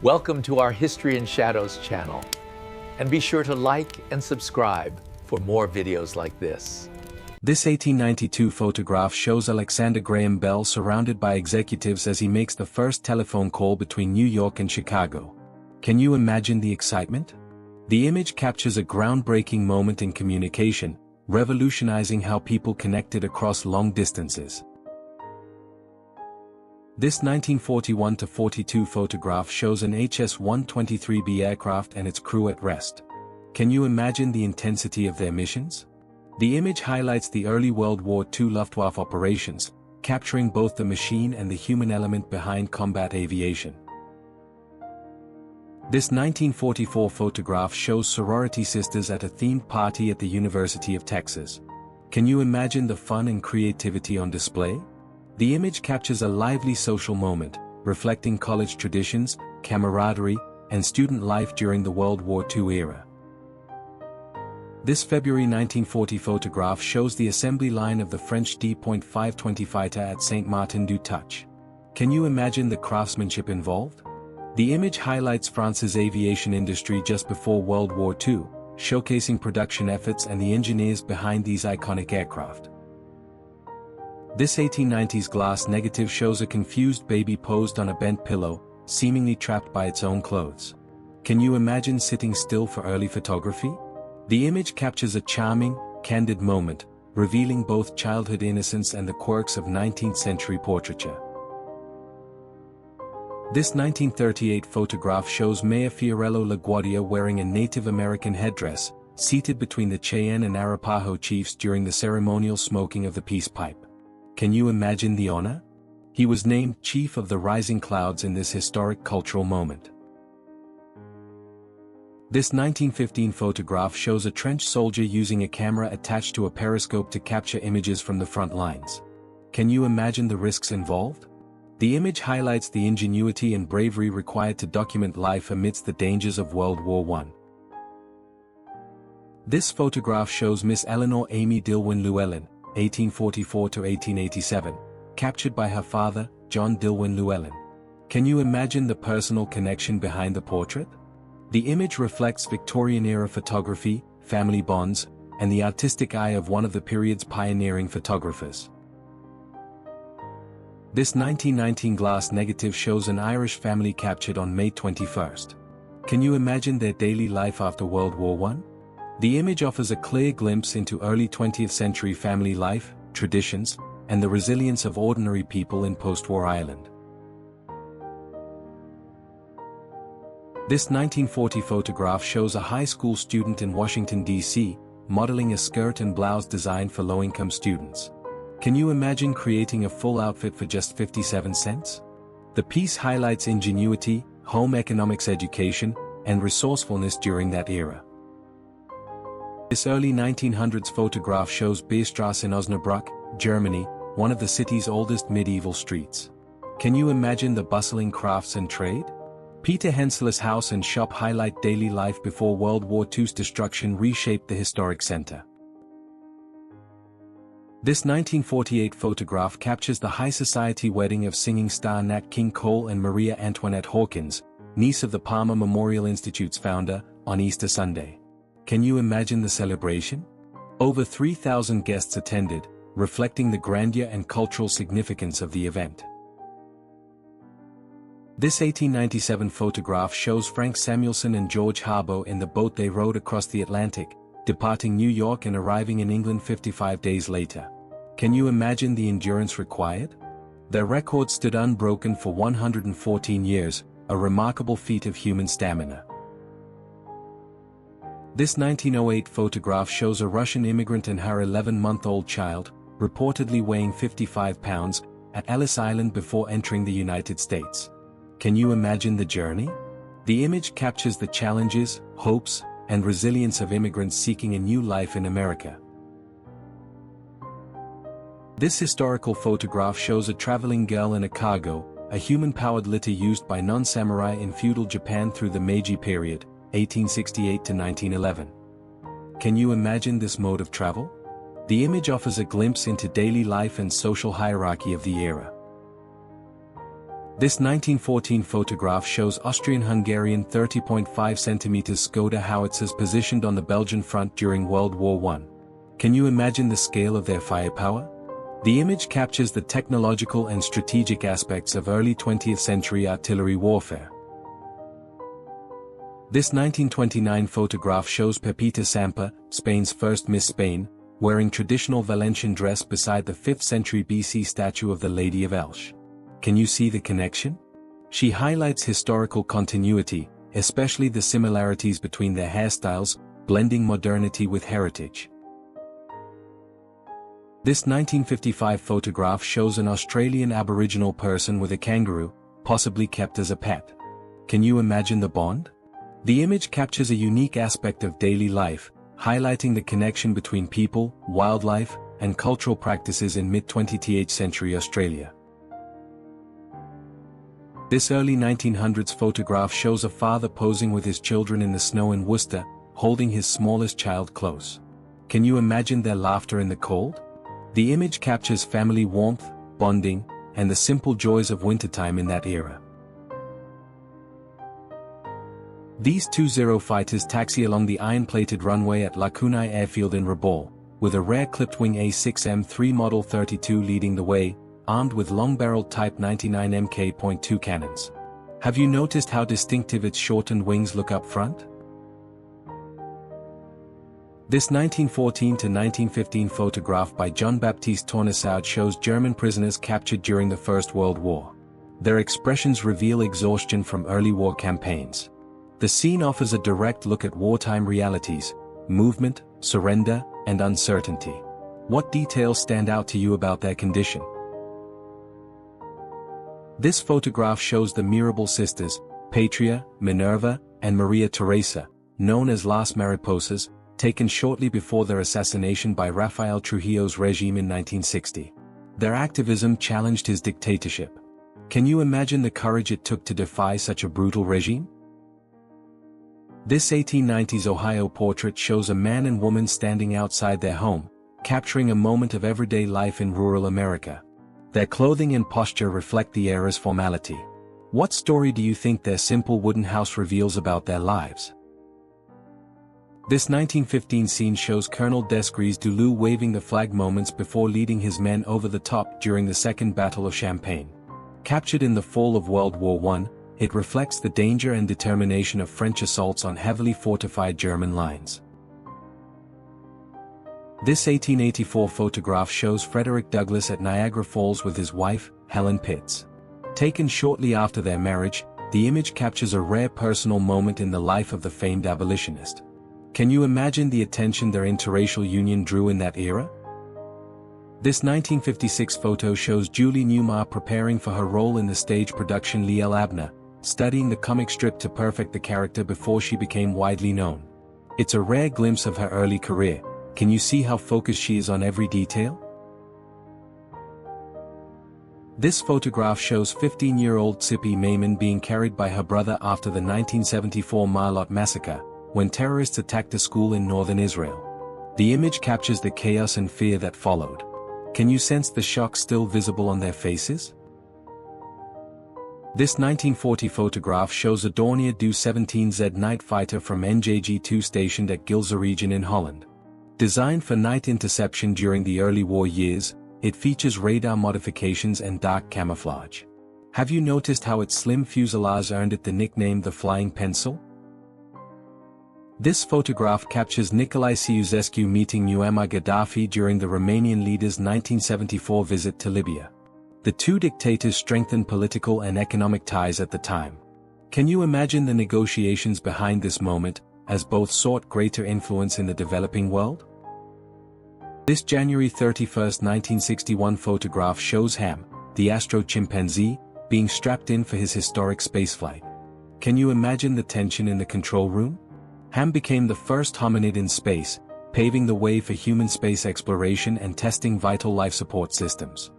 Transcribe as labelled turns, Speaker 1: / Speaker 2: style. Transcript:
Speaker 1: Welcome to our History in Shadows channel, and be sure to like and subscribe for more videos like this.
Speaker 2: This 1892 photograph shows Alexander Graham Bell surrounded by executives as he makes the first telephone call between New York and Chicago. Can you imagine the excitement? The image captures a groundbreaking moment in communication, revolutionizing how people connected across long distances. This 1941-42 photograph shows an HS-123B aircraft and its crew at rest. Can you imagine the intensity of their missions? The image highlights the early World War II Luftwaffe operations, capturing both the machine and the human element behind combat aviation. This 1944 photograph shows sorority sisters at a themed party at the University of Texas. Can you imagine the fun and creativity on display? The image captures a lively social moment, reflecting college traditions, camaraderie, and student life during the World War II era. This February 1940 photograph shows the assembly line of the French D.520 fighter at Saint-Martin-du-Touch. Can you imagine the craftsmanship involved? The image highlights France's aviation industry just before World War II, showcasing production efforts and the engineers behind these iconic aircraft. This 1890s glass negative shows a confused baby posed on a bent pillow, seemingly trapped by its own clothes. Can you imagine sitting still for early photography? The image captures a charming, candid moment, revealing both childhood innocence and the quirks of 19th century portraiture. This 1938 photograph shows Mayor Fiorello LaGuardia wearing a Native American headdress, seated between the Cheyenne and Arapaho chiefs during the ceremonial smoking of the peace pipe. Can you imagine the honor? He was named Chief of the Rising Clouds in this historic cultural moment. This 1915 photograph shows a trench soldier using a camera attached to a periscope to capture images from the front lines. Can you imagine the risks involved? The image highlights the ingenuity and bravery required to document life amidst the dangers of World War I. This photograph shows Miss Eleanor Amy Dillwyn Llewellyn, 1844-1887, captured by her father, John Dillwyn Llewellyn. Can you imagine the personal connection behind the portrait? The image reflects Victorian-era photography, family bonds, and the artistic eye of one of the period's pioneering photographers. This 1919 glass negative shows an Irish family captured on May 21st. Can you imagine their daily life after World War I? The image offers a clear glimpse into early 20th century family life, traditions, and the resilience of ordinary people in post-war Ireland. This 1940 photograph shows a high school student in Washington, D.C., modeling a skirt and blouse designed for low-income students. Can you imagine creating a full outfit for just 57 cents? The piece highlights ingenuity, home economics education, and resourcefulness during that era. This early 1900s photograph shows Beerstrasse in Osnabrück, Germany, one of the city's oldest medieval streets. Can you imagine the bustling crafts and trade? Peter Hensel's house and shop highlight daily life before World War II's destruction reshaped the historic center. This 1948 photograph captures the high society wedding of singing star Nat King Cole and Maria Antoinette Hawkins, niece of the Palmer Memorial Institute's founder, on Easter Sunday. Can you imagine the celebration? Over 3,000 guests attended, reflecting the grandeur and cultural significance of the event. This 1897 photograph shows Frank Samuelson and George Harbour in the boat they rowed across the Atlantic, departing New York and arriving in England 55 days later. Can you imagine the endurance required? Their record stood unbroken for 114 years, a remarkable feat of human stamina. This 1908 photograph shows a Russian immigrant and her 11-month-old child, reportedly weighing 55 pounds, at Ellis Island before entering the United States. Can you imagine the journey? The image captures the challenges, hopes, and resilience of immigrants seeking a new life in America. This historical photograph shows a traveling girl in a cargo, a human-powered litter used by non-samurai in feudal Japan through the Meiji period, 1868 to 1911. Can you imagine this mode of travel? The image offers a glimpse into daily life and social hierarchy of the era. This 1914 photograph shows Austrian-Hungarian 30.5 cm Skoda howitzers positioned on the Belgian front during World War I. Can you imagine the scale of their firepower? The image captures the technological and strategic aspects of early 20th century artillery warfare. This 1929 photograph shows Pepita Samper, Spain's first Miss Spain, wearing traditional Valencian dress beside the 5th century BC statue of the Lady of Elche. Can you see the connection? She highlights historical continuity, especially the similarities between their hairstyles, blending modernity with heritage. This 1955 photograph shows an Australian Aboriginal person with a kangaroo, possibly kept as a pet. Can you imagine the bond? The image captures a unique aspect of daily life, highlighting the connection between people, wildlife, and cultural practices in mid-20th century Australia. This early 1900s photograph shows a father posing with his children in the snow in Worcester, holding his smallest child close. Can you imagine their laughter in the cold? The image captures family warmth, bonding, and the simple joys of wintertime in that era. These two Zero fighters taxi along the iron-plated runway at Lakunai Airfield in Rabaul, with a rare clipped-wing A6M3 Model 32 leading the way, armed with long-barreled Type 99 Mk.2 cannons. Have you noticed how distinctive its shortened wings look up front? This 1914-1915 photograph by Jean-Baptiste Tournesaude shows German prisoners captured during the First World War. Their expressions reveal exhaustion from early war campaigns. The scene offers a direct look at wartime realities, movement, surrender, and uncertainty. What details stand out to you about their condition? This photograph shows the Mirabal sisters, Patria, Minerva, and Maria Teresa, known as Las Mariposas, taken shortly before their assassination by Rafael Trujillo's regime in 1960. Their activism challenged his dictatorship. Can you imagine the courage it took to defy such a brutal regime? This 1890s Ohio portrait shows a man and woman standing outside their home, capturing a moment of everyday life in rural America. Their clothing and posture reflect the era's formality. What story do you think their simple wooden house reveals about their lives? This 1915 scene shows Colonel Desgrais Duluth waving the flag moments before leading his men over the top during the Second Battle of Champagne. Captured in the fall of World War I, it reflects the danger and determination of French assaults on heavily fortified German lines. This 1884 photograph shows Frederick Douglass at Niagara Falls with his wife, Helen Pitts. Taken shortly after their marriage, the image captures a rare personal moment in the life of the famed abolitionist. Can you imagine the attention their interracial union drew in that era? This 1956 photo shows Julie Newmar preparing for her role in the stage production Liel Abner, studying the comic strip to perfect the character before she became widely known. It's a rare glimpse of her early career. Can you see how focused she is on every detail? This photograph shows 15-year-old Tzippi Mayman being carried by her brother after the 1974 Marlot massacre, when terrorists attacked a school in northern Israel. The image captures the chaos and fear that followed. Can you sense the shock still visible on their faces? This 1940 photograph shows a Dornier Do 17Z night fighter from NJG-2 stationed at Gilserigen in Holland. Designed for night interception during the early war years, it features radar modifications and dark camouflage. Have you noticed how its slim fuselage earned it the nickname the Flying Pencil? This photograph captures Nicolae Ceausescu meeting Muammar Gaddafi during the Romanian leader's 1974 visit to Libya. The two dictators strengthened political and economic ties at the time. Can you imagine the negotiations behind this moment, as both sought greater influence in the developing world? This January 31, 1961 photograph shows Ham, the astro chimpanzee, being strapped in for his historic spaceflight. Can you imagine the tension in the control room? Ham became the first hominid in space, paving the way for human space exploration and testing vital life support systems.